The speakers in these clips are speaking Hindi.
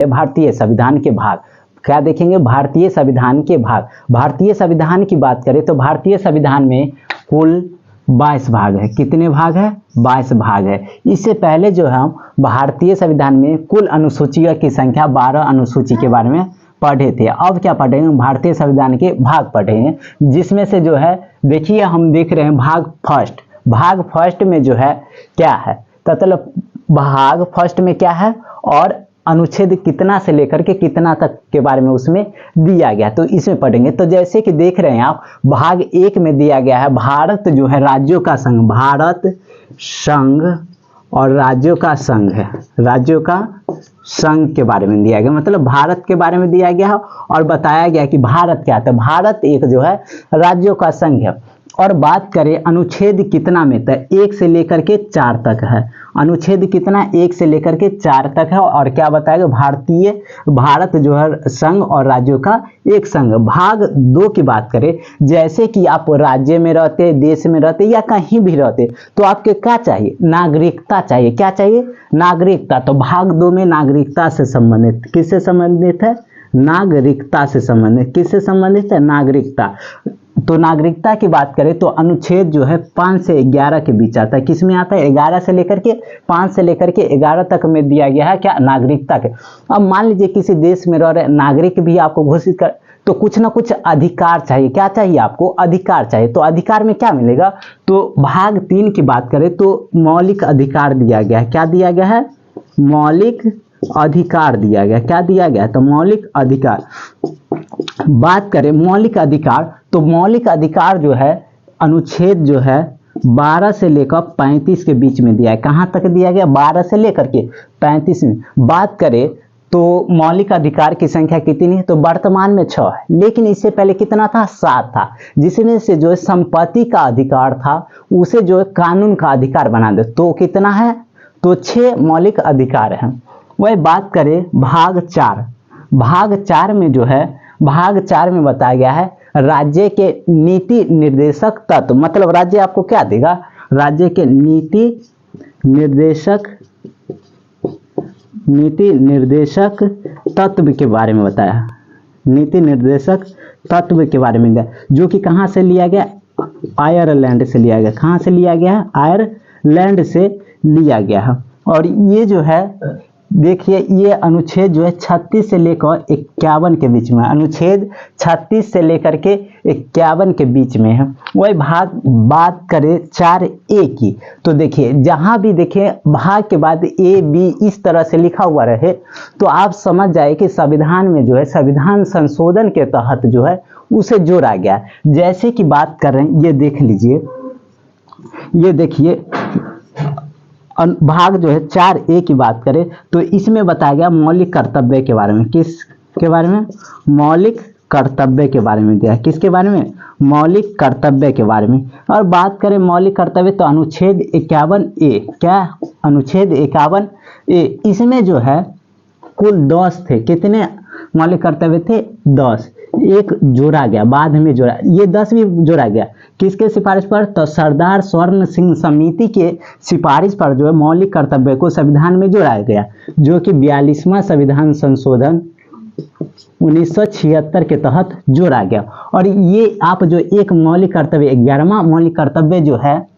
भारतीय संविधान के भाग। क्या देखेंगे? भारतीय संविधान के भाग। भारतीय संविधान की बात करें तो भारतीय संविधान में कुल 22 भाग है। कितने भाग है? 22 भाग है। इससे पहले जो हम भारतीय संविधान में कुल अनुसूचियों की संख्या 12 अनुसूची के बारे में पढ़े थे। अब क्या पढ़ेंगे? भारतीय संविधान के भाग पढ़ेंगे, जिसमें से जो है देखिए हम देख रहे हैं भाग फर्स्ट। भाग फर्स्ट में जो है क्या है? तो मतलब भाग फर्स्ट में क्या है और अनुच्छेद कितना से लेकर के कितना तक के बारे में उसमें दिया गया, तो इसमें पढ़ेंगे। तो जैसे कि देख रहे हैं आप, भाग 1 में दिया गया है भारत जो है राज्यों का संघ, भारत संघ और राज्यों का संघ है, राज्यों का संघ के बारे में दिया गया, मतलब भारत के बारे में दिया गया और बताया गया कि भारत क्या है। भारत एक जो है राज्यों का संघ है। और बात करें अनुच्छेद कितना में, तो 1 से लेकर के 4 तक है। अनुच्छेद कितना? 1 से लेकर के 4 तक है। और क्या बताएगा? भारत जो है संघ और राज्यों का एक संघ। भाग 2 की बात करें, जैसे कि आप राज्य में रहते, देश में रहते या कहीं भी रहते, तो आपके क्या चाहिए? नागरिकता चाहिए। क्या चाहिए? नागरिकता। तो भाग 2 में नागरिकता से संबंधित, किससे संबंधित है? नागरिकता से संबंधित। किससे संबंधित है? नागरिकता। तो नागरिकता की बात करें तो अनुच्छेद जो है 5 से 11 के बीच आता है। किसमें आता है? 11 से लेकर के 5 से लेकर के 11 तक में दिया गया है क्या? नागरिकता के। अब मान लीजिए किसी देश में रह रहे नागरिक भी आपको घोषित कर, तो कुछ ना कुछ अधिकार चाहिए। क्या चाहिए आपको? अधिकार चाहिए। तो अधिकार में क्या मिलेगा? तो भाग 3 की बात करें तो मौलिक अधिकार दिया गया है। क्या दिया गया है? मौलिक अधिकार दिया गया। क्या दिया गया? तो मौलिक अधिकार। बात करें मौलिक अधिकार, तो मौलिक अधिकार जो है अनुच्छेद जो है 12 से लेकर 35 के बीच में दिया है। कहां तक दिया गया? 12 से लेकर के 35 में। बात करें तो मौलिक अधिकार की संख्या कितनी है? तो वर्तमान में 6 है, लेकिन इससे पहले कितना था? 7 था, जिसमें से जो है संपत्ति का अधिकार था उसे जो है कानून का अधिकार बना दे। तो कितना है? तो 6 मौलिक अधिकार है। वही बात करें भाग 4। भाग 4 में जो है, भाग 4 में बताया गया है राज्य के नीति निर्देशक तत्व, मतलब राज्य आपको क्या देगा? राज्य के नीति निर्देशक तत्व के बारे में बताया। नीति निर्देशक तत्व के बारे में दिया, जो कि कहां से लिया गया? आयरलैंड से लिया गया। कहां से लिया गया है? आयरलैंड से लिया गया है। और ये जो है देखिए, ये अनुच्छेद जो है 36 से लेकर 51 के बीच में, अनुच्छेद 36 से लेकर के 51 के बीच में है। वही भाग बात करें 4A की, तो देखिए जहां भी देखें भाग के बाद A B इस तरह से लिखा हुआ रहे, तो आप समझ जाए कि संविधान में जो है संविधान संशोधन के तहत जो है उसे जोड़ा गया। जैसे कि बात कर रहे हैं, ये देख लीजिए, ये देखिए भाग जो है 4A की बात करें तो इसमें बताया गया मौलिक कर्तव्य के बारे में। किस के बारे में? मौलिक कर्तव्य के बारे में दिया। किसके बारे में? मौलिक कर्तव्य के बारे में। और बात करें मौलिक कर्तव्य तो अनुच्छेद 51A। क्या? अनुच्छेद 51A। इसमें जो है कुल 10 थे। कितने मौलिक कर्तव्य थे? 10। एक जोड़ा गया, बाद में जोड़ा, ये 10 भी जोड़ा गया। किसके सिफारिश पर? तो सरदार स्वर्ण सिंह समिति के सिफारिश पर जो है मौलिक कर्तव्य को संविधान में जोड़ा गया, जो कि 42वां संविधान संशोधन 1976 के तहत जोड़ा गया। और ये आप जो एक मौलिक कर्तव्य 11वां मौलिक कर्तव्य जो है,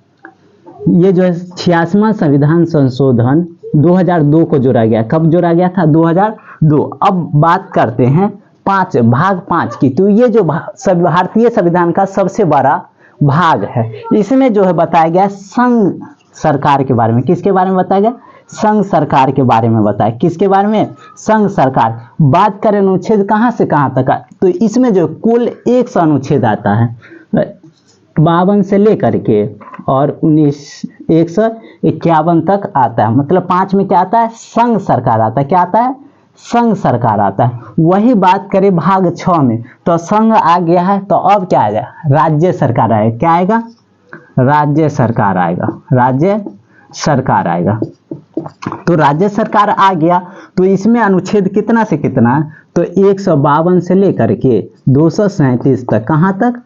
ये जो है 86वां संविधान संशोधन 2002 को जोड़ा गया। कब जोड़ा गया था? 2002। अब बात करते हैं भाग 5 की, तो ये जो भारतीय संविधान का सबसे बड़ा भाग है, इसमें जो है बताया गया संघ सरकार के बारे में। किसके बारे में बताया गया? संघ सरकार के बारे में बताया। किसके बारे में? संघ सरकार। बात करें अनुच्छेद कहां से कहां तक है, तो इसमें जो कुल 100 अनुच्छेद आता है, 52 से लेकर के और 151 तक आता है। मतलब 5 में क्या आता है? संघ सरकार आता है। क्या आता है? संघ सरकार आता है। वही बात करें भाग 6 में, तो संघ आ गया है, तो अब क्या आएगा? राज्य सरकार आएगा। क्या आएगा? राज्य सरकार आएगा। राज्य सरकार आएगा। तो राज्य सरकार आ गया, तो इसमें अनुच्छेद कितना से कितना है? तो 152 से लेकर के 237 तक। कहां तक?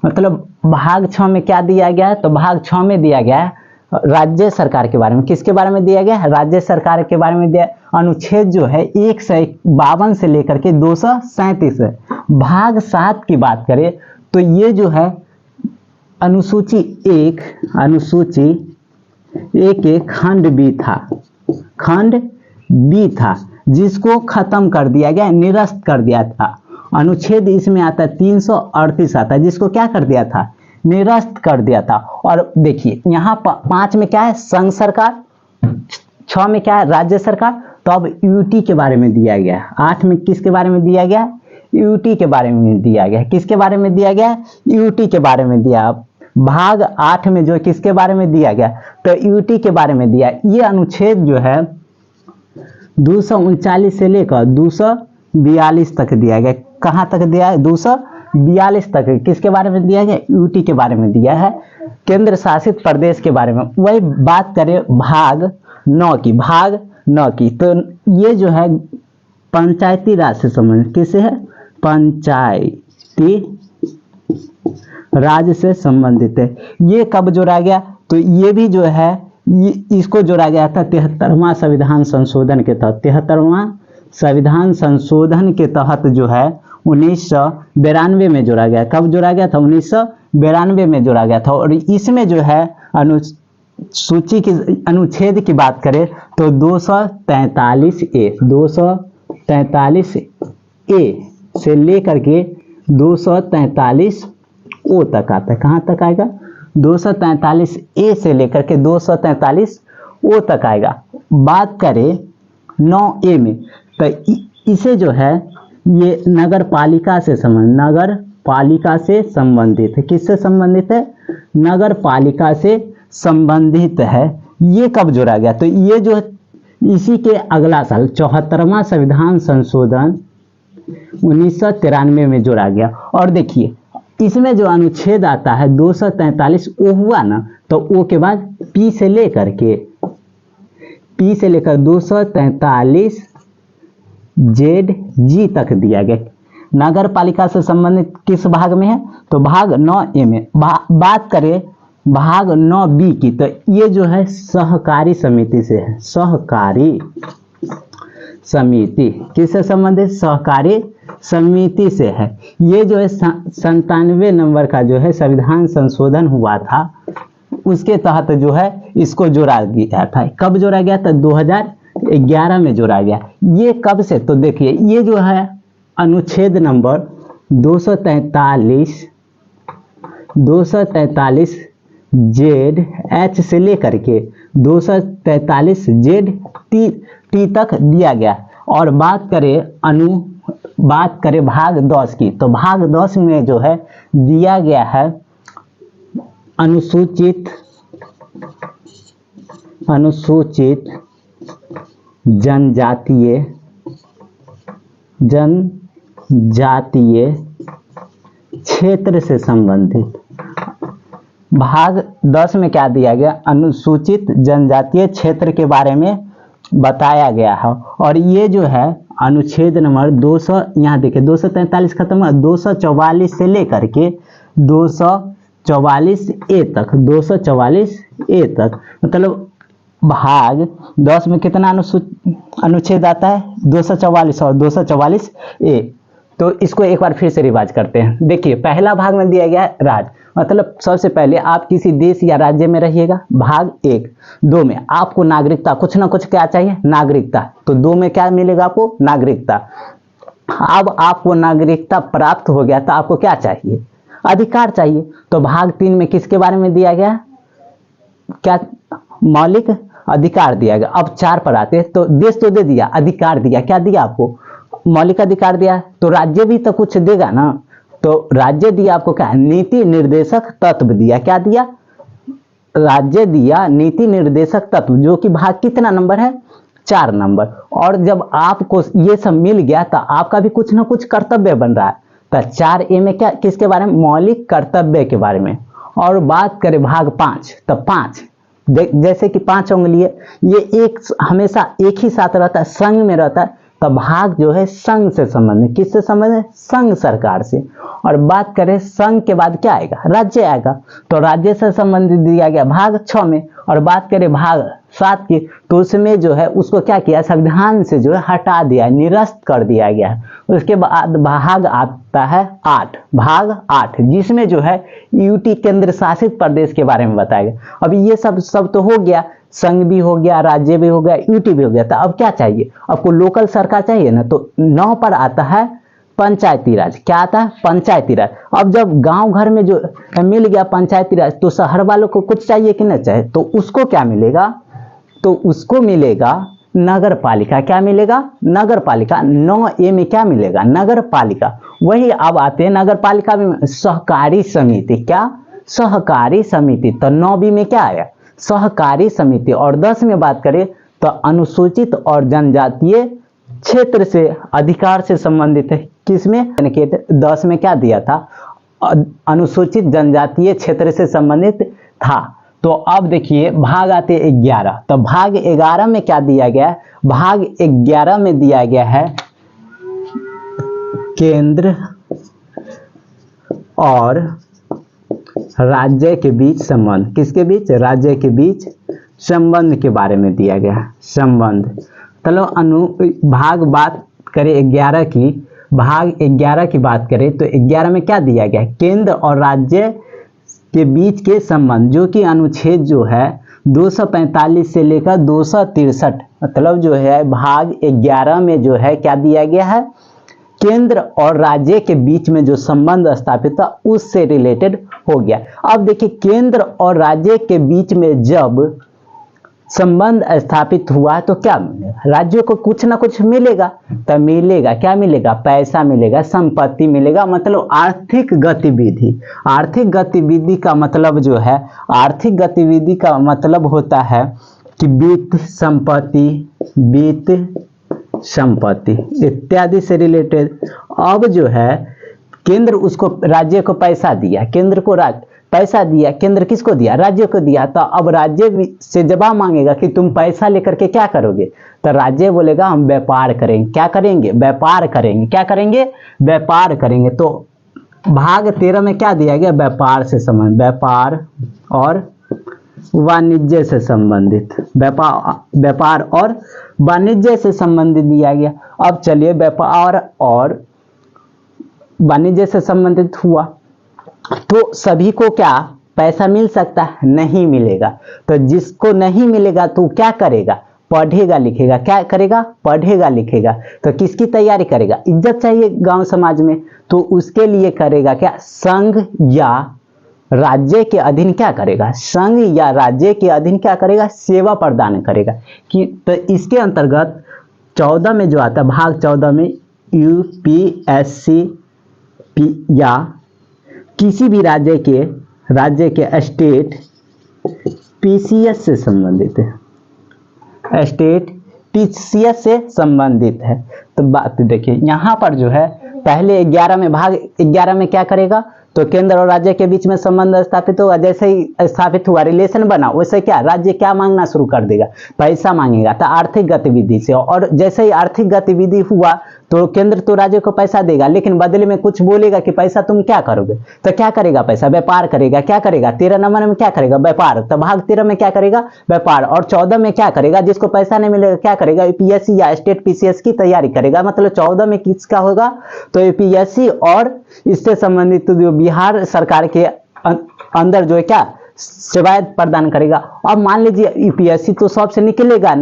मतलब भाग 6 में क्या दिया गया है? तो भाग 6 में दिया गया है राज्य सरकार के बारे में। किसके बारे में दिया गया है? राज्य सरकार के बारे में दिया। अनुच्छेद जो है 152 से लेकर के 237 है। भाग 7 की बात करें तो ये जो है अनुसूची एक के खंड बी था जिसको खत्म कर दिया गया, निरस्त कर दिया था। अनुच्छेद इसमें आता है 338 आता है जिसको क्या कर दिया था, निरस्त कर दिया था। और देखिए यहाँ 5 में क्या है, संघ सरकार, 6 में क्या है, राज्य सरकार। तो अब यूटी के बारे में दिया गया। 8 में किसके बारे में दिया गया, यूटी के बारे में दिया गया। किसके बारे में दिया गया, यूटी के बारे में दिया। भाग 8 में जो किसके बारे में दिया गया, तो यूटी के बारे में दिया। ये अनुच्छेद जो है 239 से लेकर 242 तक दिया गया। कहाँ तक दिया है, 242 तक। किसके बारे में दिया गया, यूटी के बारे में दिया है, केंद्र शासित प्रदेश के बारे में। वही बात करें भाग 9 की, तो ये जो है पंचायती राज से संबंधित, किससे है, पंचायती राज से संबंधित है। ये कब जोड़ा गया, तो ये भी जो है इसको जोड़ा गया था 73वां संविधान संशोधन के तहत। 73वां संविधान संशोधन के तहत जो है 1992 में जोड़ा गया। कब जोड़ा गया था, 1992 में जोड़ा गया था। और इसमें जो है सूची की अनुच्छेद की बात करें तो 243 ए से लेकर के 243 ओ तक आता है। कहाँ तक आएगा, 243 ए से लेकर के 243 ओ तक आएगा। बात करें 9 ए में, तो इसे जो है ये नगर पालिका से संबंधित है। किससे संबंधित है, नगर पालिका से संबंधित है। ये कब जोड़ा गया, तो ये जो इसी के अगला साल 74वां संविधान संशोधन 1993 में जोड़ा गया। और देखिए इसमें जो अनुच्छेद आता है 243 ओ हुआ ना, तो ओ के बाद पी से लेकर 243 जेड जी तक दिया गया। नगर पालिका से संबंधित किस भाग में है, तो भाग 9 ए में। बात करें भाग 9 बी की, तो ये जो है सहकारी समिति से है। सहकारी समिति किससे संबंधित, सहकारी समिति से है। ये जो है 97 नंबर का जो है संविधान संशोधन हुआ था, उसके तहत जो है इसको जोड़ा गया था। कब जोड़ा गया था, 2011 में जोड़ा गया। ये कब से, तो देखिए ये जो है अनुच्छेद नंबर 243 जेड एच से लेकर के 243 जेड टी तक दिया गया। और बात करें भाग 10 की, तो भाग 10 में जो है दिया गया है अनुसूचित जनजातीय क्षेत्र से संबंधित। भाग 10 में क्या दिया गया, अनुसूचित जनजातीय क्षेत्र के बारे में बताया गया है। और ये जो है अनुच्छेद नंबर 200, यहाँ देखिए 243 खत्म हुआ, 244 से लेकर के 244 ए तक, 244 ए तक, मतलब भाग 10 में कितना अनुच्छेद आता है, 244 और 244 ए। तो इसको एक बार फिर से रिवाइज करते हैं। देखिए पहला भाग में दिया गया है राज्य, मतलब सबसे पहले आप किसी देश या राज्य में रहिएगा। भाग 1, 2 में आपको नागरिकता, कुछ ना कुछ क्या चाहिए, नागरिकता। तो 2 में क्या मिलेगा आपको, नागरिकता। अब आपको नागरिकता प्राप्त हो गया तो आपको क्या चाहिए, अधिकार चाहिए। तो भाग 3 में किसके बारे में दिया गया, क्या, मौलिक अधिकार दिया गया। अब 4 पर आते हैं, तो देश तो दे दिया, अधिकार दिया, क्या दिया आपको, मौलिक अधिकार दिया। तो राज्य भी तो कुछ देगा ना, तो राज्य दिया आपको क्या, नीति निर्देशक तत्व दिया। क्या दिया, राज्य दिया नीति निर्देशक तत्व, जो कि भाग कितना नंबर है, 4 नंबर। और जब आपको ये सब मिल गया तो आपका भी कुछ ना कुछ कर्तव्य बन रहा है। तो 4 ए में क्या, किसके बारे में, मौलिक कर्तव्य के बारे में। और बात करें भाग 5, तो 5 जैसे कि 5 उंगली है, ये एक हमेशा एक ही साथ रहता है, संघ में रहता है, तो भाग जो है संघ से संबंधित, किससे संबंधित? संघ सरकार से। और बात करें संघ के बाद क्या आएगा? राज्य आएगा। तो राज्य से संबंधित दिया गया भाग 6 में। और बात करें भाग 7 की, तो उसमें जो है उसको क्या किया? संविधान से जो है हटा दिया, निरस्त कर दिया गया है। उसके बाद भाग आता है 8, भाग 8, जिसमें जो है यूटी केंद्र शासित प्रदेश के बारे में बताया गया। अब ये सब तो हो गया, संघ भी हो गया, राज्य भी हो गया, यूटी भी हो गया। तो अब क्या चाहिए? आपको लोकल सरकार चाहिए ना। तो 9 पर आता है पंचायती राज। क्या आता है? पंचायती राज। अब जब गांव घर में जो मिल गया पंचायती राज, तो शहर वालों को कुछ चाहिए कि नहीं चाहिए? तो उसको क्या मिलेगा? तो उसको मिलेगा नगर पालिका। क्या मिलेगा? नगर पालिका। 9A में क्या मिलेगा? नगर पालिका। वही अब आते हैं नगर पालिका में सहकारी समिति। क्या? सहकारी समिति। तो 9B में क्या आया? सहकारी समिति। और 10 में बात करें तो अनुसूचित और जनजातीय क्षेत्र से अधिकार से संबंधित है। किसमें? 10 में क्या दिया था? अनुसूचित जनजातीय क्षेत्र से संबंधित था। तो अब देखिए भाग आते 11। तो भाग 11 में क्या दिया गया है? भाग 11 में दिया गया है केंद्र और राज्य के बीच संबंध। किसके बीच? राज्य के बीच संबंध के बारे में दिया गया है। संबंध। चलो भाग बात करें 11 की, भाग 11 की बात करें तो 11 में क्या दिया गया है? केंद्र और राज्य के बीच के संबंध, जो कि अनुच्छेद जो है 245 से लेकर 263, मतलब जो है भाग 11 में जो है क्या दिया गया है? केंद्र और राज्य के बीच में जो संबंध स्थापित था उससे रिलेटेड हो गया। अब देखिए केंद्र और राज्य के बीच में जब संबंध स्थापित हुआ तो क्या मिलेगा? राज्यों को कुछ ना कुछ मिलेगा। तो मिलेगा, क्या मिलेगा? पैसा मिलेगा, संपत्ति मिलेगा, मतलब आर्थिक गतिविधि। आर्थिक गतिविधि का मतलब जो है, आर्थिक गतिविधि का मतलब होता है कि वित्त संपत्ति इत्यादि से रिलेटेड। अब जो है केंद्र उसको राज्य को पैसा दिया, केंद्र को पैसा दिया, केंद्र किसको दिया? राज्य को दिया। तो अब राज्य से जवाब मांगेगा कि तुम पैसा लेकर के क्या करोगे? तो राज्य बोलेगा हम व्यापार करेंगे। क्या करेंगे? व्यापार करेंगे। क्या करेंगे? व्यापार करेंगे। तो भाग 13 में क्या दिया गया? व्यापार से संबंधित, व्यापार और वाणिज्य से संबंधित, व्यापार और वाणिज्य से संबंधित दिया गया। अब चलिए व्यापार और वाणिज्य से संबंधित हुआ तो सभी को क्या पैसा मिल सकता है? नहीं मिलेगा। तो जिसको नहीं मिलेगा तो क्या करेगा? पढ़ेगा लिखेगा। क्या करेगा? पढ़ेगा लिखेगा। तो किसकी तैयारी करेगा? इज्जत चाहिए गांव समाज में, तो उसके लिए करेगा क्या? संघ या राज्य के अधीन क्या करेगा? संघ या राज्य के अधीन क्या करेगा? सेवा प्रदान करेगा। कि तो इसके अंतर्गत 14 में जो आता है, भाग 14 में यूपीएससी या किसी भी राज्य के स्टेट पीसीएस से संबंधित है, स्टेट पीसीएस से संबंधित है। तो बात देखिए यहाँ पर जो है पहले 11 में, भाग 11 में क्या करेगा? तो केंद्र और राज्य के बीच में संबंध स्थापित होगा। जैसे ही स्थापित हुआ, रिलेशन बना, वैसे क्या राज्य क्या मांगना शुरू कर देगा? पैसा मांगेगा। तो आर्थिक गतिविधि से, और जैसे ही आर्थिक गतिविधि हुआ तो केंद्र तो राज्य को पैसा देगा, लेकिन बदले में कुछ बोलेगा कि पैसा तुम क्या करोगे? तो क्या करेगा? पैसा व्यापार करेगा। क्या करेगा? 13 नंबर में क्या करेगा? व्यापार। तो भाग 13 में क्या करेगा? व्यापार। और 14 में क्या करेगा? जिसको पैसा नहीं मिलेगा क्या करेगा? यूपीएससी या स्टेट पीसीएस की तैयारी करेगा। मतलब 14 में किसका होगा? तो यूपीएससी और इससे संबंधित जो बिहार सरकार के अंदर जो है क्या सेवाएं प्रदान करेगा। अब मान लीजिए यूपीएससी तो सबसे निकलेगा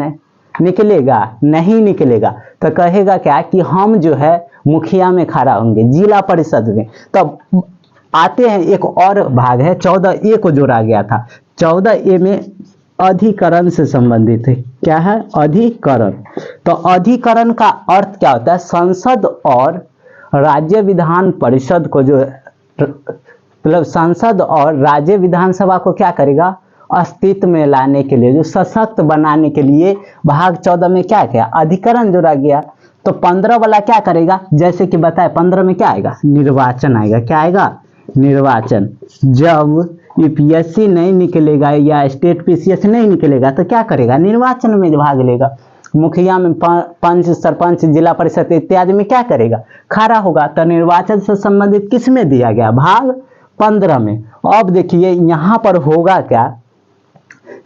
नहीं निकलेगा। तो कहेगा क्या कि हम जो है मुखिया में खड़ा होंगे, जिला परिषद में। तब आते हैं एक और भाग है 14A को जोड़ा गया था। 14A में अधिकरण से संबंधित है। क्या है? अधिकरण। तो अधिकरण का अर्थ क्या होता है? संसद और राज्य विधान परिषद को जो मतलब संसद और राज्य विधानसभा को क्या करेगा? अस्तित्व में लाने के लिए, जो सशक्त बनाने के लिए भाग 14 में क्या किया? अधिकरण जोड़ा गया। तो 15 वाला क्या करेगा? जैसे कि बताए 15 में क्या आएगा? निर्वाचन आएगा। क्या आएगा? निर्वाचन। जब यूपीएससी नहीं निकलेगा या स्टेट पीसीएस नहीं निकलेगा तो क्या करेगा? निर्वाचन में भाग लेगा। मुखिया में पंच, सरपंच, जिला परिषद इत्यादि में क्या करेगा, खड़ा होगा। तो निर्वाचन से संबंधित किस में दिया गया, भाग 15 में। अब देखिए यहाँ पर होगा क्या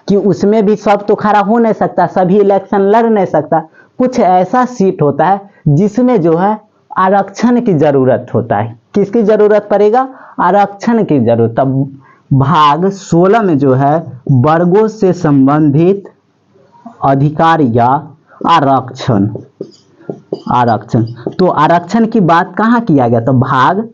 कि उसमें भी सब तो खड़ा हो नहीं सकता, सभी इलेक्शन लड़ नहीं सकता। कुछ ऐसा सीट होता है जिसमें जो है आरक्षण की जरूरत होता है। किसकी जरूरत पड़ेगा, आरक्षण की जरूरत। तब भाग 16 में जो है वर्गों से संबंधित अधिकार या आरक्षण, आरक्षण। तो आरक्षण की बात कहाँ किया गया, तो भाग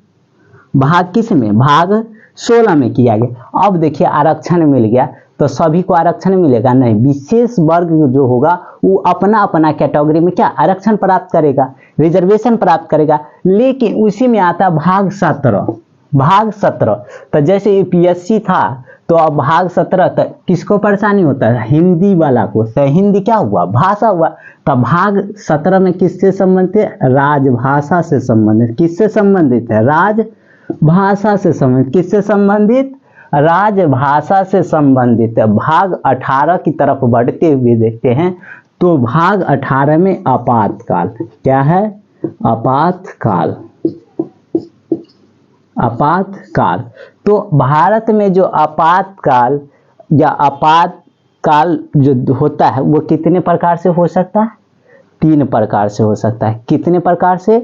किस में, भाग 16 में किया गया। अब देखिए आरक्षण मिल गया तो सभी को आरक्षण मिलेगा नहीं, विशेष वर्ग जो होगा वो अपना अपना कैटेगरी में क्या आरक्षण प्राप्त करेगा, रिजर्वेशन प्राप्त करेगा। लेकिन उसी में आता भाग 17, भाग 17। तो जैसे यूपीएससी था तो अब भाग 17 तक किसको परेशानी होता है, हिंदी वाला को। तो हिंदी क्या हुआ, भाषा हुआ। तो भाग 17 में किससे संबंधित है, राजभाषा से संबंधित। किससे संबंधित है, राजभाषा से संबंधित। किससे संबंधित, राजभाषा से संबंधित है। भाग 18 की तरफ बढ़ते हुए देखते हैं तो भाग 18 में आपातकाल, क्या है, आपातकाल, आपातकाल। तो भारत में जो आपातकाल या आपातकाल जो होता है वो कितने प्रकार से हो सकता है, 3 प्रकार से हो सकता है। कितने प्रकार से,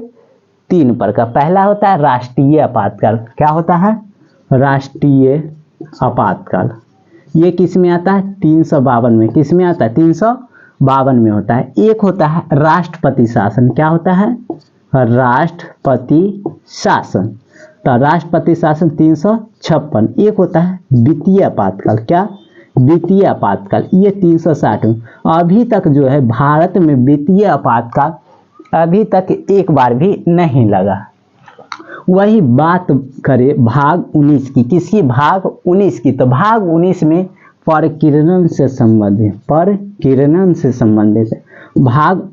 3 प्रकार। पहला होता है राष्ट्रीय आपातकाल। क्या होता है, राष्ट्रीय आपातकाल। ये किस में आता है, 352 में। किस में आता है, 352 में होता है। एक होता है राष्ट्रपति शासन। क्या होता है, राष्ट्रपति शासन। तो राष्ट्रपति शासन 356। एक होता है वित्तीय आपातकाल। क्या, वित्तीय आपातकाल, ये 360 में। अभी तक जो है भारत में वित्तीय आपातकाल अभी तक एक बार भी नहीं लगा। वही बात करें भाग 19 की, किसकी, भाग 19 की। तो भाग 19 में परकीर्णन से संबंधित, परकीर्णन से संबंधित है। भाग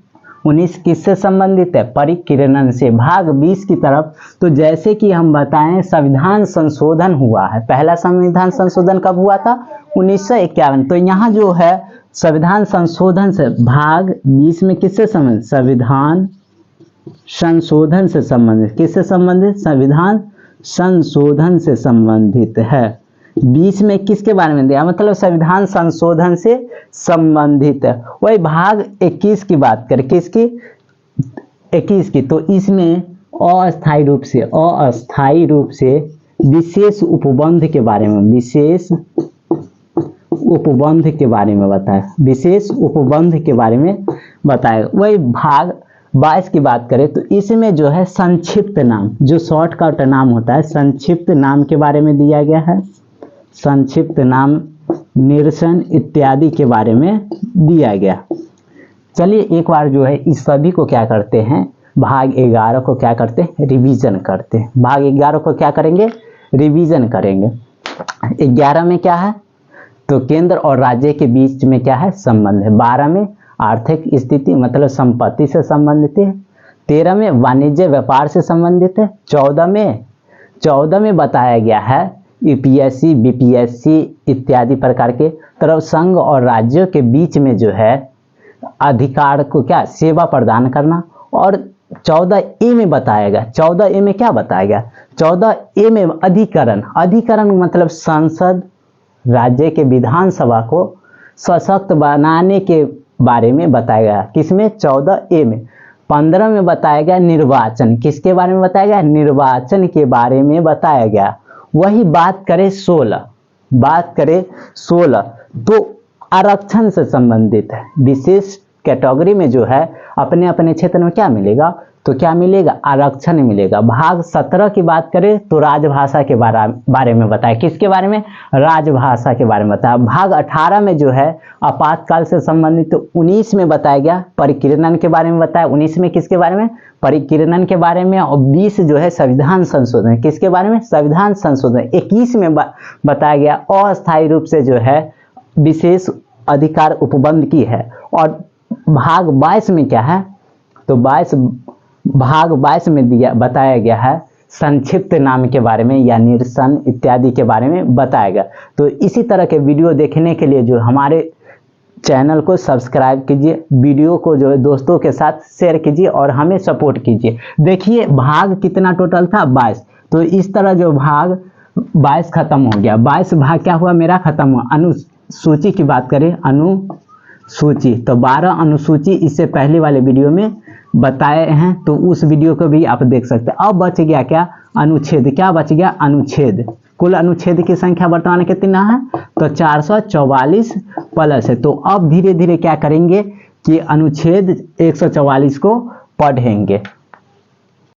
19 किससे संबंधित है, परिकीर्णन से। भाग 20 की तरफ, तो जैसे कि हम बताएं संविधान संशोधन हुआ है। पहला संविधान संशोधन कब हुआ था, 1951। तो यहाँ जो है संविधान संशोधन से भाग 20 में किससे संबंधित, संविधान संशोधन से संबंधित। किससे संबंधित, संविधान संशोधन से संबंधित है। 20 में किसके बारे में दिया, मतलब संविधान संशोधन से संबंधित है। वही भाग 21 की बात करें, किसकी, 21 की। तो इसमें अस्थायी रूप से विशेष उपबंध के बारे में, विशेष उपबंध के बारे में बताया, विशेष उपबंध के बारे में बताया। वही भाग 22 की बात करें तो इसमें जो है संक्षिप्त नाम, जो शॉर्टकट नाम होता है, संक्षिप्त नाम के बारे में दिया गया है। संक्षिप्त नाम, निरसन इत्यादि के बारे में दिया गया। चलिए एक बार जो है इस सभी को क्या करते हैं, भाग 11 को क्या करते हैं, रिवीजन करते हैं। भाग 11 को क्या करेंगे, रिवीजन करेंगे। 11 में क्या है, तो केंद्र और राज्य के बीच में क्या है, संबंध है। 12 में आर्थिक स्थिति मतलब संपत्ति से संबंधित है। 13 में वाणिज्य व्यापार से संबंधित है। 14 में बताया गया है यूपीएससी, बीपीएससी इत्यादि प्रकार के तरफ संघ और राज्यों के बीच में जो है अधिकार को क्या, सेवा प्रदान करना। और 14A में बताया गया, 14A में क्या बताया गया, 14A में अधिकरण, अधिकरण मतलब संसद राज्य के विधानसभा को सशक्त बनाने के बारे में बताया गया। किसमें, 14A में। 15 में बताया गया निर्वाचन, किसके बारे में बताया गया, निर्वाचन के बारे में बताया गया। वही बात करें 16 तो आरक्षण से संबंधित है। विशेष कैटेगरी में जो है अपने अपने क्षेत्र में क्या मिलेगा, तो क्या मिलेगा, आरक्षण मिलेगा। भाग 17 की बात करें तो राजभाषा के बारे में बताया। किसके बारे में, राजभाषा के बारे में बताया। भाग 18 में जो है आपातकाल से संबंधित, तो 19 में बताया गया परिकीर्णन के बारे में बताया। 19 में किसके बारे में, परिकीर्णन के बारे में। और 20 जो है संविधान संशोधन, किसके बारे में, संविधान संशोधन। 21 में बताया गया अस्थायी रूप से जो है विशेष अधिकार उपबंध की है। और भाग 22 में क्या है, तो भाग 22 में बताया गया है संक्षिप्त नाम के बारे में या निरसन इत्यादि के बारे में बताया गया। तो इसी तरह के वीडियो देखने के लिए जो हमारे चैनल को सब्सक्राइब कीजिए, वीडियो को जो है दोस्तों के साथ शेयर कीजिए और हमें सपोर्ट कीजिए। देखिए भाग कितना टोटल था 22, तो इस तरह जो भाग 22 खत्म हो गया। 22 भाग क्या हुआ मेरा खत्म हुआ। अनुसूची की बात करें, अनुसूची तो 12 अनुसूची इससे पहले वाले वीडियो में बताए हैं, तो उस वीडियो को भी आप देख सकते हैं। अब बच गया क्या, अनुच्छेद। क्या बच गया, अनुच्छेद। कुल अनुच्छेद की संख्या वर्तमान कितना है, तो 444 प्लस है। तो अब धीरे धीरे क्या करेंगे कि अनुच्छेद 144 को पढ़ेंगे।